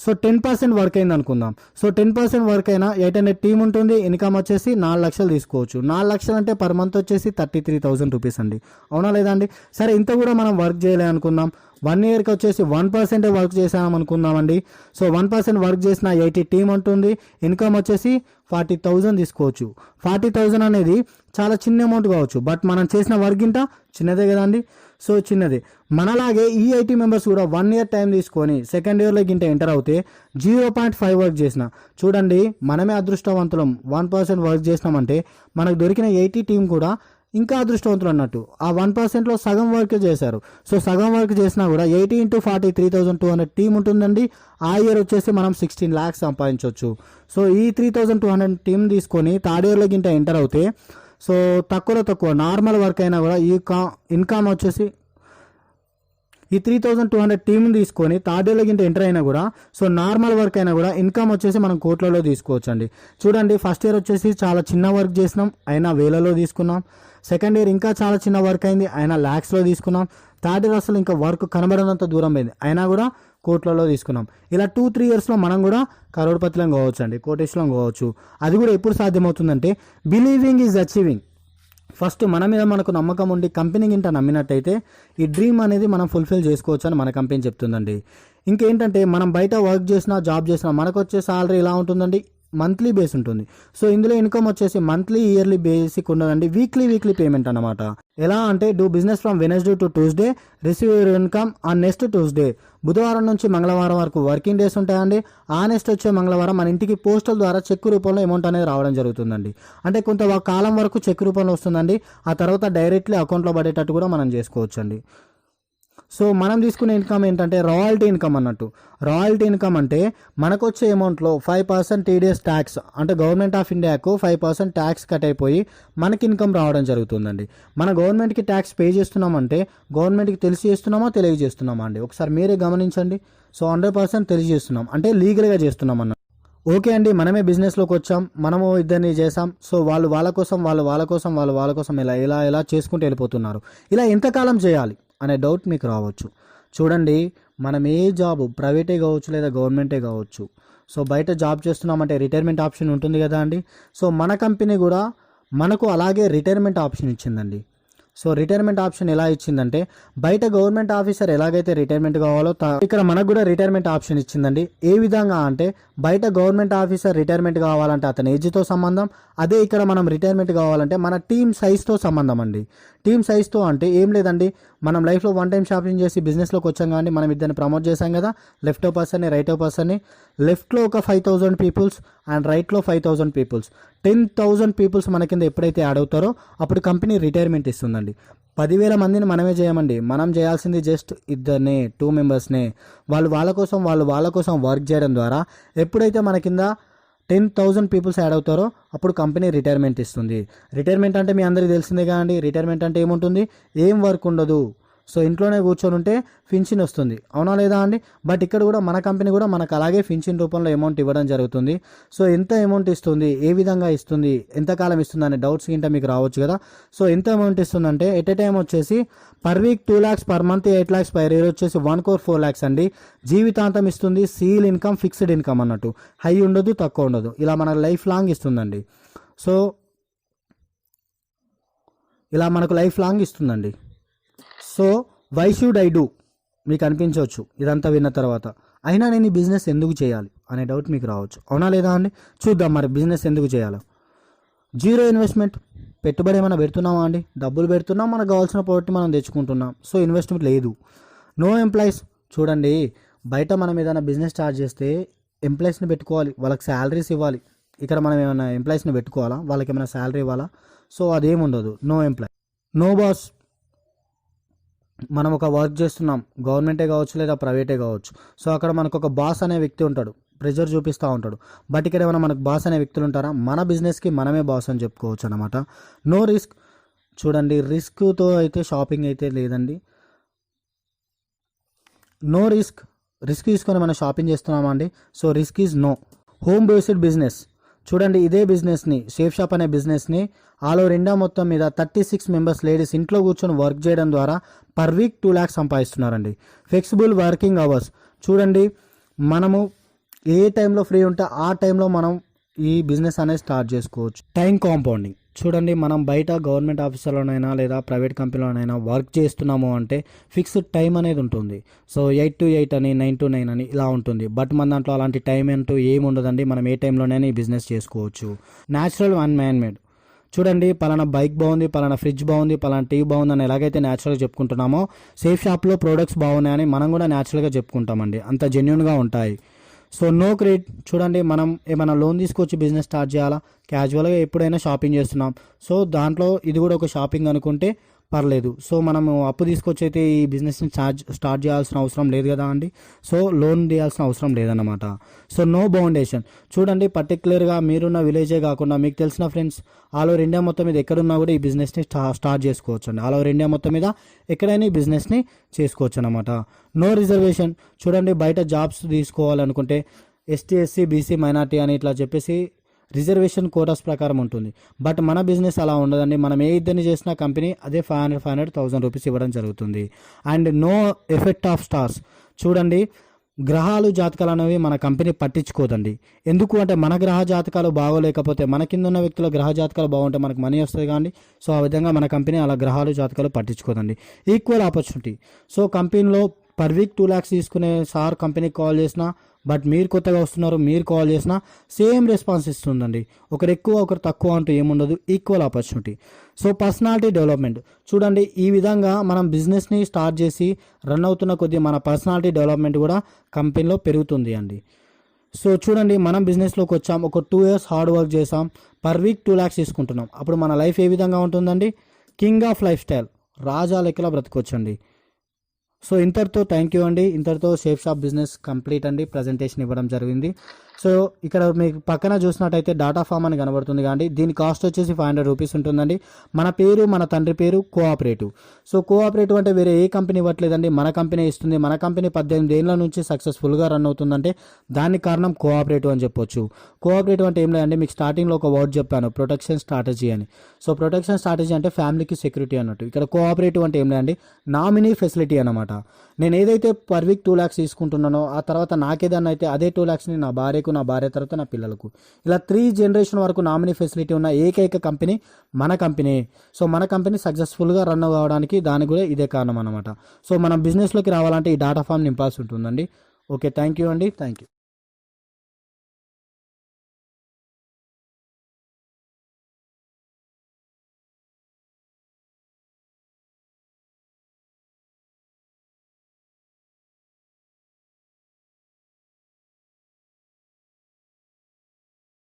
సో 10% వర్క్ అయింది అనుకుందాం. సో 10% వర్క్ అయినా 800 టీం ఉంటుంది, ఇన్కమ్ వచ్చేసి 4 లక్షలు తీసుకోవచ్చు. 4 లక్షలు అంటే పర్ మంత్ వచ్చేసి 33,000 రూపీస్ అండి, అవునా లేదా అండి? సరే ఇంత కూడా మనం వర్క్ చేయలే అనుకుందాం. 1 yearకి వచ్చేసి 1% వర్క్ చేసాం అనుకుందామండి. సో 1% వర్క్ చేసిన 80 టీం ఉంటుంది, ఇన్కమ్ వచ్చేసి 40,000 తీసుకోవచ్చు. 40,000 అనేది చాలా చిన్న అమౌంట్ కావచ్చు, బట్ మనం చేసిన వర్క్ ఇంట చిన్నదే కదండి. సో చిన్నది. మనలాగే ఈ 80 members కూడా 1 year టైం తీసుకొని సెకండ్ ఇయర్లో గింట ఎంటర్ అవుతే 0.5 వర్క్ చేసిన. చూడండి మనమే అదృష్టవంతులం. 1% వర్క్ చేసినామంటే మనకు దొరికిన 80 టీం కూడా ఇంకా అదృష్టవంతులు అన్నట్టు. ఆ 1%లో సగం వర్క్ చేశారు. సో సగం వర్క్ చేసినా కూడా 80 × 40 3,200 టీం ఉంటుందండి. ఆ ఇయర్ వచ్చేసి మనం 16 lakhs సంపాదించవచ్చు. సో ఈ 3,200 టీం తీసుకొని థర్డ్ ఇయర్లో గింట ఎంటర్ అవుతే సో తక్కువలో తక్కువ నార్మల్ వర్క్ అయినా కూడా ఈ ఇన్కమ్ వచ్చేసి ఈ 3,200 టీం తీసుకొని థర్డ్ ఇయర్లో గింట ఎంటర్ అయినా కూడా సో నార్మల్ వర్క్ అయినా కూడా ఇన్కమ్ వచ్చేసి మనం కోట్లలో తీసుకోవచ్చు అండి. చూడండి ఫస్ట్ ఇయర్ వచ్చేసి చాలా చిన్న వర్క్ చేసినాం, అయినా వేలలో తీసుకున్నాం. సెకండ్ ఇయర్ ఇంకా చాలా చిన్న వర్క్ అయింది, అయినా ల్యాక్స్లో తీసుకున్నాం. థర్డ్ ఇయర్ అసలు ఇంకా వర్క్ కనబడనంత దూరం అయింది, అయినా కూడా కోట్లలో తీసుకున్నాం. ఇలా 2-3 yearsలో మనం కూడా కరోడ్పతిలం కావచ్చు అండి, కోటేశ్వరం కావచ్చు. అది కూడా ఎప్పుడు సాధ్యమవుతుందంటే బిలీవింగ్ ఈజ్ అచీవింగ్. ఫస్ట్ మన మీద మనకు నమ్మకం ఉండి కంపెనీ గింట నమ్మినట్టయితే ఈ డ్రీమ్ అనేది మనం ఫుల్ఫిల్ చేసుకోవచ్చు అని మన కంపెనీ చెప్తుందండి. ఇంకేంటంటే మనం బయట వర్క్ చేసినా జాబ్ చేసినా మనకు వచ్చే సాలరీ ఎలా ఉంటుందండి? మంత్లీ బేస్ ఉంటుంది. సో ఇందులో ఇన్కమ్ వచ్చేసి మంత్లీ ఇయర్లీ బేసిక్ ఉండదండి, వీక్లీ పేమెంట్ అనమాట. ఎలా అంటే do business from Wednesday to Tuesday, receive your income on next Tuesday. బుధవారం నుంచి మంగళవారం వరకు వర్కింగ్ డేస్ ఉంటాయండి. ఆ నెక్స్ట్ వచ్చే మంగళవారం మన ఇంటికి పోస్టల్ ద్వారా చెక్ రూపంలో అమౌంట్ అనేది రావడం జరుగుతుందండి. అంటే కొంత కాలం వరకు చెక్ రూపంలో వస్తుందండి. ఆ తర్వాత డైరెక్ట్లీ అకౌంట్లో పడేటట్టు కూడా మనం చేసుకోవచ్చండి. సో మనం తీసుకునే ఇన్కమ్ ఏంటంటే రాయల్టీ ఇన్కమ్ అన్నట్టు. రాయల్టీ ఇన్కమ్ అంటే మనకు వచ్చే అమౌంట్లో 5% టీడీఎస్ ట్యాక్స్, అంటే గవర్నమెంట్ ఆఫ్ ఇండియాకు 5% ట్యాక్స్ కట్ అయిపోయి మనకి ఇన్కమ్ రావడం జరుగుతుందండి. మన గవర్నమెంట్కి ట్యాక్స్ పే చేస్తున్నామంటే గవర్నమెంట్కి తెలిసి చేస్తున్నామా తెలియజేస్తున్నామా అండి, ఒకసారి మీరే గమనించండి. సో 100% తెలియజేస్తున్నాం, అంటే లీగల్గా చేస్తున్నాం అన్నట్టు. ఓకే అండి, మనమే బిజినెస్లోకి వచ్చాం, మనము ఇద్దరిని చేసాం. సో వాళ్ళు వాళ్ళ కోసం ఇలా చేసుకుంటూ వెళ్ళిపోతున్నారు. ఇలా ఎంతకాలం చేయాలి అనే డౌట్ మీకు రావచ్చు. చూడండి, మనం ఏ జాబ్ ప్రైవేటే కావచ్చు లేదా గవర్నమెంటే కావచ్చు, సో బయట జాబ్ చేస్తున్నామంటే రిటైర్మెంట్ ఆప్షన్ ఉంటుంది కదా అండి. సో మన కంపెనీ కూడా మనకు అలాగే రిటైర్మెంట్ ఆప్షన్ ఇచ్చిందండి. సో రిటైర్మెంట్ ఆప్షన్ ఎలా ఇచ్చిందంటే, బయట గవర్నమెంట్ ఆఫీసర్ ఎలాగైతే రిటైర్మెంట్ కావాలో ఇక్కడ మనకు కూడా రిటైర్మెంట్ ఆప్షన్ ఇచ్చిందండి. ఏ విధంగా అంటే, బయట గవర్నమెంట్ ఆఫీసర్ రిటైర్మెంట్ కావాలంటే అతని ఏజ్తో సంబంధం, అదే ఇక్కడ మనం రిటైర్మెంట్ కావాలంటే మన టీమ్ సైజ్తో సంబంధం అండి. టీమ్ సైజ్తో అంటే ఏం లేదండి, మనం లైఫ్లో వన్ టైం షాపింగ్ చేసి బిజినెస్లోకి వచ్చాం కానీ మనం ఇద్దరిని ప్రమోట్ చేశాం కదా, లెఫ్ట్ పర్సన్ని రైట్ పర్సన్ని. లెఫ్ట్లో ఒక 5,000 పీపుల్స్ అండ్ రైట్లో 5,000 పీపుల్స్, 10,000 పీపుల్స్ మన కింద ఎప్పుడైతే యాడ్ అవుతారో అప్పుడు కంపెనీ రిటైర్మెంట్ ఇస్తుందండి. 10,000 మందిని మనమే చేయమండి, మనం చేయాల్సింది జస్ట్ ఇద్దరినే, 2 మెంబర్స్నే. వాళ్ళు వాళ్ళ కోసం వర్క్ చేయడం ద్వారా ఎప్పుడైతే మన కింద 10,000 పీపుల్స్ యాడ్ అవుతారో అప్పుడు కంపెనీ రిటైర్మెంట్ ఇస్తుంది. రిటైర్మెంట్ అంటే మీ అందరికీ తెలిసిందే కదండి. రిటైర్మెంట్ అంటే ఏముంటుంది, ఏం వర్క్ ఉండదు. సో ఇంట్లోనే కూర్చొని ఉంటే ఫించిన్ వస్తుంది, అవునా లేదా అండి. బట్ ఇక్కడ కూడా మన కంపెనీ కూడా మనకు అలాగే ఫించిన్ రూపంలో అమౌంట్ ఇవ్వడం జరుగుతుంది. సో ఎంత అమౌంట్ ఇస్తుంది, ఏ విధంగా ఇస్తుంది, ఎంతకాలం ఇస్తుంది అనే డౌట్స్ ఏంటో మీకు రావచ్చు కదా. సో ఎంత అమౌంట్ ఇస్తుందంటే ఎట్ ఏ టైం వచ్చేసి per week 2 lakhs, per month 8 lakhs, per year వచ్చేసి 1,04 lakhs అండి. జీవితాంతం ఇస్తుంది. సీల్ ఇన్కమ్, ఫిక్స్డ్ ఇన్కమ్ అన్నట్టు, హై ఉండదు తక్కువ ఉండదు, ఇలా మనకు లైఫ్ లాంగ్ ఇస్తుందండి. సో ఇలా మనకు లైఫ్ లాంగ్ ఇస్తుందండి. So why should I do మీకు అనిపించవచ్చు ఇదంతా విన్న తర్వాత, అయినా నేను ఈ బిజినెస్ ఎందుకు చేయాలి అనే డౌట్ మీకు రావచ్చు, అవునా లేదా అండి. చూద్దాం మరి బిజినెస్ ఎందుకు చేయాలో. జీరో ఇన్వెస్ట్మెంట్, పెట్టుబడి ఏమైనా పెడుతున్నామా అండి, డబ్బులు పెడుతున్నాం, మనకు కావాల్సిన ప్రాడక్ట్ మనం తెచ్చుకుంటున్నాం. సో ఇన్వెస్ట్మెంట్ లేదు. నో ఎంప్లాయీస్, చూడండి బయట మనం ఏదైనా బిజినెస్ స్టార్ట్ చేస్తే ఎంప్లాయీస్ని పెట్టుకోవాలి, వాళ్ళకి శాలరీస్ ఇవ్వాలి. ఇక్కడ మనం ఏమైనా ఎంప్లాయీస్ని పెట్టుకోవాలా, వాళ్ళకి ఏమైనా శాలరీ ఇవ్వాలా. సో అదేముండదు, నో ఎంప్లాయీ. నో బాస్, మనం ఒక వర్క్ చేస్తున్నాం, గవర్నమెంటే కావచ్చు లేదా ప్రైవేటే కావచ్చు. సో అక్కడ మనకు ఒక బాస్ అనే వ్యక్తి ఉంటాడు, ప్రెజర్ చూపిస్తూ ఉంటాడు. బట్ ఇక్కడ ఏమైనా మనకు బాస్ అనే వ్యక్తులు ఉంటారా, మన బిజినెస్కి మనమే బాస్ అని చెప్పుకోవచ్చు అనమాట. నో రిస్క్, చూడండి రిస్క్తో అయితే షాపింగ్ అయితే లేదండి. నో రిస్క్ తీసుకొని మనం షాపింగ్ చేస్తున్నామా అండి. So risk is no. Home based business, చూడండి ఇదే బిజినెస్ని, సేఫ్ షాప్ అనే బిజినెస్ని ఆల్ ఓవర్ ఇండియా మొత్తం మీద 36 మెంబర్స్ లేడీస్ ఇంట్లో కూర్చొని వర్క్ చేయడం ద్వారా పర్ వీక్ 2 lakhs సంపాదిస్తున్నారండి. ఫ్లెక్సిబుల్ వర్కింగ్ అవర్స్, చూడండి మనము ఏ టైంలో ఫ్రీ ఉంటే ఆ టైంలో మనం ఈ బిజినెస్ అనేది స్టార్ట్ చేసుకోవచ్చు. టైం కాంపౌండింగ్, చూడండి మనం బయట గవర్నమెంట్ ఆఫీసులోనైనా లేదా ప్రైవేట్ కంపెనీలోనైనా వర్క్ చేస్తున్నాము అంటే ఫిక్స్డ్ టైం అనేది ఉంటుంది. సో 8 to 8 అని, 9 to 9 అని ఇలా ఉంటుంది. బట్ మన దాంట్లో అలాంటి టైం అంటూ ఏమి ఉండదండి, మనం ఏ టైంలోనైనా ఈ బిజినెస్ చేసుకోవచ్చు. న్యాచురల్ అండ్ మ్యాన్ మేడ్, చూడండి పలానా బైక్ బాగుంది, పలానా ఫ్రిడ్జ్ బాగుంది, పలానా టీవీ బాగుంది అని ఎలాగైతే న్యాచురల్గా చెప్పుకుంటున్నామో, సేఫ్ షాప్లో ప్రోడక్ట్స్ బాగున్నాయని మనం కూడా న్యాచురల్గా చెప్పుకుంటామండి, అంత జెన్యున్గా ఉంటాయి. సో నో క్రెడిట్, చూడండి మనం ఏమైనా లోన్ తీసుకొచ్చి బిజినెస్ స్టార్ట్ చేయాలా, క్యాజువల్గా ఎప్పుడైనా షాపింగ్ చేస్తున్నాం. సో దాంట్లో ఇది కూడా ఒక షాపింగ్ అనుకుంటే పర్లేదు. సో మనము అప్పు తీసుకొచ్చి అయితే ఈ బిజినెస్ని స్టార్ట్ చేయాల్సిన అవసరం లేదు కదా అండి. సో లోన్ తీయాల్సిన అవసరం లేదన్నమాట. సో నో బౌండేషన్, చూడండి పర్టికులర్గా మీరున్న విలేజే కాకుండా మీకు తెలిసిన ఫ్రెండ్స్ ఆల్ ఓవర్ ఇండియా మొత్తం మీద ఎక్కడున్నా కూడా ఈ బిజినెస్ని స్టార్ట్ చేసుకోవచ్చు అండి. ఆల్ ఓవర్ ఇండియా మొత్తం మీద ఎక్కడైనా ఈ బిజినెస్ని చేసుకోవచ్చు అనమాట. నో రిజర్వేషన్, చూడండి బయట జాబ్స్ తీసుకోవాలనుకుంటే ఎస్టీ, ఎస్సీ, బీసీ, మైనార్టీ అని ఇట్లా చెప్పేసి రిజర్వేషన్ కోటాస్ ప్రకారం ఉంటుంది. బట్ మన బిజినెస్ అలా ఉండదండి. మనం ఏ ఇద్దరిని చేసిన కంపెనీ అదే 500,000 రూపీస్ ఇవ్వడం జరుగుతుంది. And no effect of stars, చూడండి గ్రహాలు జాతకాలు అనేవి మన కంపెనీ పట్టించుకోదండి. ఎందుకు అంటే మన గ్రహ జాతకాలు బాగోలేకపోతే, మన కింద ఉన్న వ్యక్తుల గ్రహ జాతకాలు బాగుంటే మనకు మనీ వస్తుంది కానీ. సో ఆ విధంగా మన కంపెనీ అలా గ్రహాలు జాతకాలు పట్టించుకోదండి. ఈక్వల్ ఆపర్చునిటీ, సో కంపెనీలో పర్ వీక్ 2 lakhs తీసుకునే సార్ కంపెనీకి కాల్ చేసినా, బట్ మీరు కొత్తగా వస్తున్నారు, మీరు కాల్ చేసినా సేమ్ రెస్పాన్స్ ఇస్తుందండి. ఒకరు ఎక్కువ ఒకరు తక్కువ అంటూ ఏముండదు, equal opportunity. So personality development చూడండి, ఈ విధంగా మనం బిజినెస్ని స్టార్ట్ చేసి రన్ అవుతున్న కొద్దీ మన పర్సనాలిటీ డెవలప్మెంట్ కూడా కంపెనీలో పెరుగుతుంది అండి. సో చూడండి, మనం బిజినెస్లోకి వచ్చాం, ఒక 2 years హార్డ్ వర్క్ చేసాం, పర్ వీక్ 2 lakhs తీసుకుంటున్నాం. అప్పుడు మన లైఫ్ ఏ విధంగా ఉంటుందండి? కింగ్ ఆఫ్ లైఫ్ స్టైల్, రాజా లెక్కలా బ్రతకొచ్చండి. సో ఇంతటితో థ్యాంక్ యూ అండి. ఇంతటితో షేప్ షాప్ బిజినెస్ కంప్లీట్ అండి. ప్రజెంటేషన్ ఇవ్వడం జరిగింది. సో ఇక్కడ మీకు పక్కన చూసినట్టయితే డాటా ఫామ్ అని కనబడుతుంది కానీ దీని కాస్ట్ వచ్చేసి 500 రూపీస్ ఉంటుందండి. మన పేరు, మన తండ్రి పేరు, కోఆపరేటివ్. సో కోఆపరేటివ్ అంటే వేరే ఏ కంపెనీ ఇవ్వట్లేదండి, మన కంపెనీ ఇస్తుంది. మన కంపెనీ 18 ఏళ్ల నుంచి సక్సెస్ఫుల్గా రన్ అవుతుందంటే దానికి కారణం కోఆపరేటివ్ అని చెప్పొచ్చు. కోఆపరేటివ్ అంటే ఏం లేదండి, మీకు స్టార్టింగ్లో ఒక వర్డ్ చెప్పాను, ప్రొటెక్షన్ స్ట్రాటజీ అని. సో ప్రొటెక్షన్ స్ట్రాటజీ అంటే ఫ్యామిలీకి సెక్యూరిటీ అన్నట్టు. ఇక్కడ కోఆపరేటివ్ అంటే ఏం లేదండి, నామినీ ఫెసిలిటీ అనమాట. నేను ఏదైతే పర్ వీక్ 2 lakhs తీసుకుంటున్నానో ఆ తర్వాత నాకేదన్నా అయితే అదే 2 lakhsని నా భార్యకు, నా భార్య తర్వాత నా పిల్లలకు, ఇలా 3 generation వరకు నామినీ ఫెసిలిటీ ఉన్న ఏకైక కంపెనీ మన కంపెనీ. సో మన కంపెనీ సక్సెస్ఫుల్గా రన్ అవ్వడానికి దానికి కూడా ఇదే కారణం అనమాట. సో మనం బిజినెస్లోకి రావాలంటే ఈ డాటా ఫామ్ నింపాల్సి ఉంటుందండి. ఓకే, థ్యాంక్ యూ అండి, థ్యాంక్ యూ.